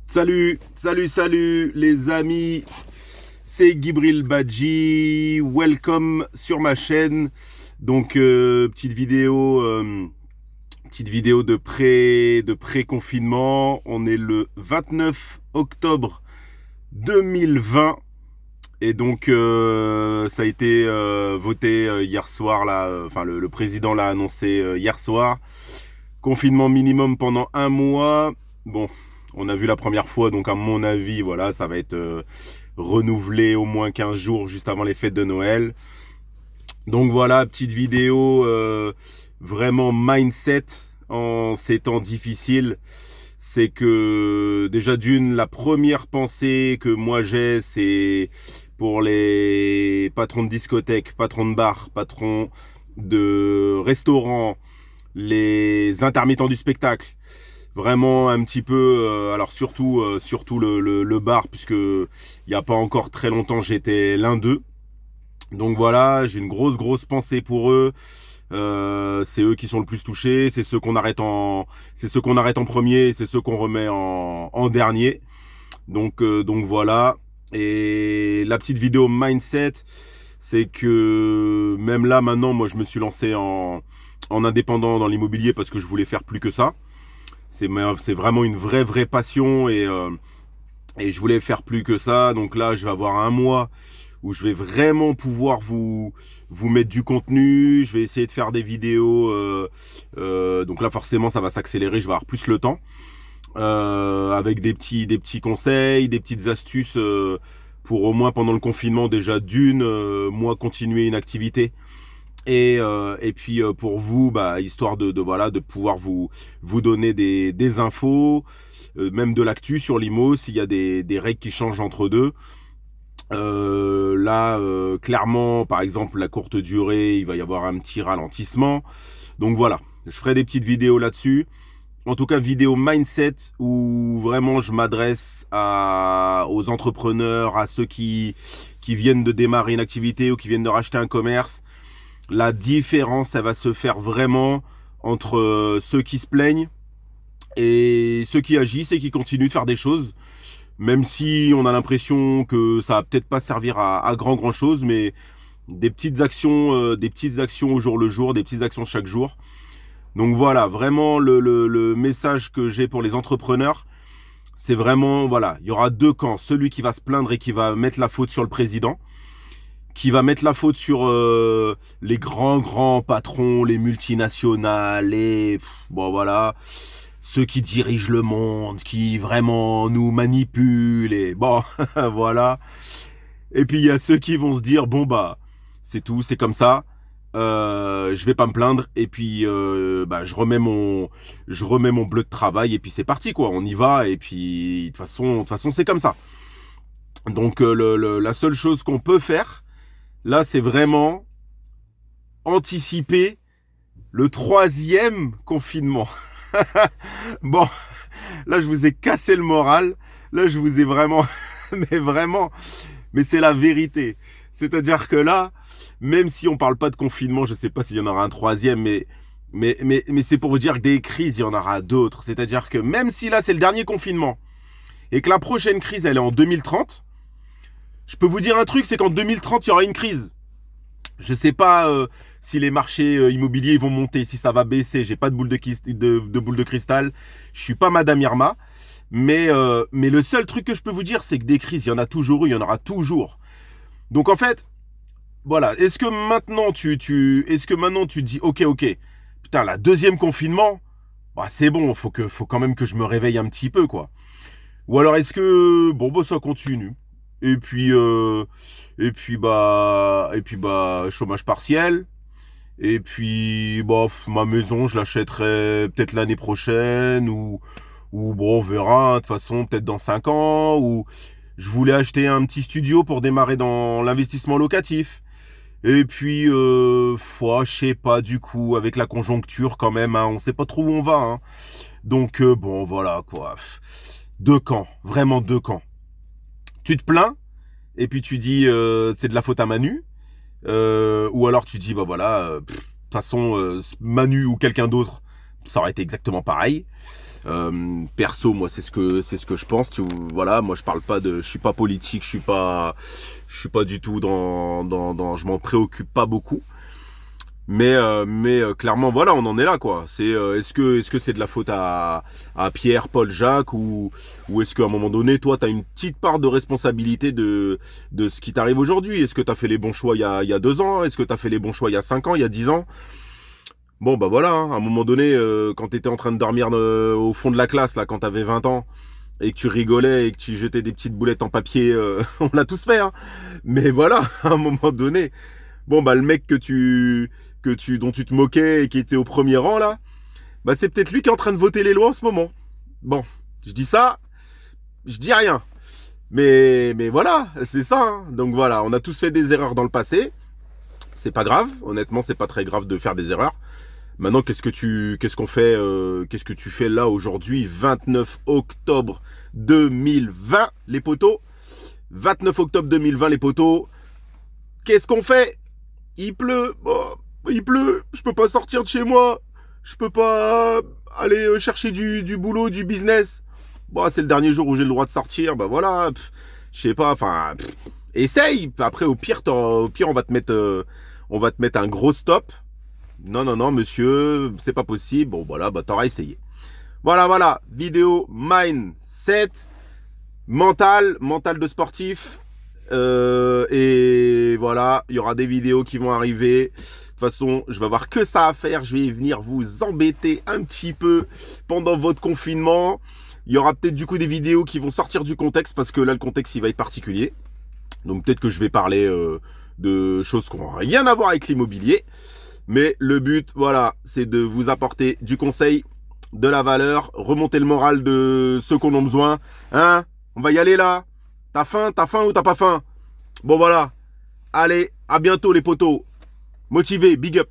Salut les amis, c'est Gibril Badji, welcome sur ma chaîne. Donc petite vidéo de pré-confinement. On est le 29 octobre 2020 et donc ça a été voté hier soir là. Enfin le président l'a annoncé hier soir. Confinement minimum pendant un mois. Bon, on a vu la première fois, donc à mon avis, voilà, ça va être renouvelé au moins 15 jours juste avant les fêtes de Noël. Donc voilà, petite vidéo vraiment mindset en ces temps difficiles. C'est que déjà d'une, la première pensée que moi j'ai, c'est pour les patrons de discothèques, patrons de bars, patrons de restaurants, les intermittents du spectacle. Vraiment un petit peu, alors surtout le bar, puisque il n'y a pas encore très longtemps j'étais l'un d'eux. Donc voilà, j'ai une grosse pensée pour eux. C'est eux qui sont le plus touchés, c'est ceux qu'on arrête en premier, c'est ceux qu'on remet en dernier. Donc voilà. Et la petite vidéo mindset, c'est que même là maintenant, moi je me suis lancé en indépendant dans l'immobilier parce que je voulais faire plus que ça. C'est vraiment une vraie passion et je voulais faire plus que ça. Donc là, je vais avoir un mois où je vais vraiment pouvoir vous mettre du contenu. Je vais essayer de faire des vidéos. Donc là, forcément, ça va s'accélérer. Je vais avoir plus le temps. Avec des petits conseils, des petites astuces pour au moins pendant le confinement, déjà moi continuer une activité. Et puis pour vous, histoire de pouvoir vous donner des infos, même de l'actu sur l'IMO, s'il y a des règles qui changent entre deux. Là, clairement, par exemple, la courte durée, il va y avoir un petit ralentissement. Donc voilà, je ferai des petites vidéos là-dessus. En tout cas, vidéo mindset où vraiment je m'adresse aux entrepreneurs, à ceux qui viennent de démarrer une activité ou qui viennent de racheter un commerce. La différence, elle va se faire vraiment entre ceux qui se plaignent et ceux qui agissent et qui continuent de faire des choses. Même si on a l'impression que ça va peut-être pas servir à grand chose, mais des petites actions au jour le jour, des petites actions chaque jour. Donc voilà, vraiment le message que j'ai pour les entrepreneurs, c'est vraiment, voilà, il y aura deux camps. Celui qui va se plaindre et qui va mettre la faute sur le président, qui va mettre la faute sur les grands patrons, les multinationales, bon voilà, ceux qui dirigent le monde, qui vraiment nous manipulent, et bon, voilà. Et puis il y a ceux qui vont se dire, bon c'est tout, c'est comme ça, je vais pas me plaindre, et puis je remets mon bleu de travail, et puis c'est parti quoi, on y va, et puis de toute façon c'est comme ça. Donc la seule chose qu'on peut faire, là, c'est vraiment anticiper le troisième confinement. Bon, là, je vous ai cassé le moral. Là, je vous ai vraiment... Mais c'est la vérité. C'est-à-dire que là, même si on parle pas de confinement, je sais pas s'il y en aura un troisième, mais c'est pour vous dire que des crises, il y en aura d'autres. C'est-à-dire que même si là, c'est le dernier confinement, et que la prochaine crise, elle est en 2030, je peux vous dire un truc, c'est qu'en 2030, il y aura une crise. Je sais pas si les marchés immobiliers vont monter, si ça va baisser. J'ai pas de boule de cristal. Je suis pas Madame Irma. Mais le seul truc que je peux vous dire, c'est que des crises, il y en a toujours eu, il y en aura toujours. Donc en fait, voilà. Est-ce que maintenant tu dis, ok, putain, la deuxième confinement, c'est bon, faut quand même que je me réveille un petit peu, quoi. Ou alors est-ce que ça continue. Et puis chômage partiel. Et puis ma maison je l'achèterai peut-être l'année prochaine ou on verra, hein, de toute façon peut-être dans 5 ans, ou je voulais acheter un petit studio pour démarrer dans l'investissement locatif. Et puis je sais pas, du coup avec la conjoncture quand même, hein, on sait pas trop où on va, hein. Donc voilà quoi. Deux camps, vraiment deux camps. Tu te plains et puis tu dis c'est de la faute à Manu, ou alors tu dis de toute façon Manu ou quelqu'un d'autre, ça aurait été exactement pareil. Perso, moi, c'est ce que je pense. Voilà, moi, je parle pas de, je suis pas politique, je suis pas du tout je m'en préoccupe pas beaucoup. Mais clairement, voilà, on en est là, quoi. C'est est-ce que c'est de la faute à Pierre, Paul, Jacques, ou est-ce qu'à un moment donné, toi, t'as une petite part de responsabilité de ce qui t'arrive aujourd'hui? Est-ce que t'as fait les bons choix il y a 2 ans? Est-ce que t'as fait les bons choix il y a 5 ans, il y a 10 ans? Bon, bah voilà, hein, à un moment donné, quand t'étais en train de dormir au fond de la classe, là, quand t'avais 20 ans, et que tu rigolais et que tu jetais des petites boulettes en papier, on l'a tous fait, hein. Mais voilà, à un moment donné, bon, bah le mec dont tu te moquais et qui était au premier rang, là, bah c'est peut-être lui qui est en train de voter les lois en ce moment. Bon, je dis ça, je dis rien. Mais voilà, c'est ça, hein. Donc voilà, on a tous fait des erreurs dans le passé. C'est pas grave, honnêtement, c'est pas très grave de faire des erreurs. Maintenant, qu'est-ce que tu fais là aujourd'hui, 29 octobre 2020, les potos? 29 octobre 2020, les potos. Qu'est-ce qu'on fait? Il pleut. Oh, il pleut. Je peux pas sortir de chez moi. Je peux pas aller chercher du boulot, du business. Bon, c'est le dernier jour où j'ai le droit de sortir. Bah voilà. Je sais pas. Enfin, essaye. Après, au pire, on va te mettre un gros stop. Non, monsieur, c'est pas possible. Bon, voilà, bah t'auras essayé. Voilà. Vidéo mindset, mental de sportif. Et voilà, il y aura des vidéos qui vont arriver. De toute façon, je vais avoir que ça à faire. Je vais venir vous embêter un petit peu pendant votre confinement. Il y aura peut-être du coup des vidéos qui vont sortir du contexte parce que là, le contexte, il va être particulier. Donc peut-être que je vais parler de choses qui n'ont rien à voir avec l'immobilier. Mais le but, voilà, c'est de vous apporter du conseil, de la valeur, remonter le moral de ceux qu'on a besoin. Hein? On va y aller là? T'as faim ou t'as pas faim? Bon voilà. Allez, à bientôt les potos. Motivés, big up.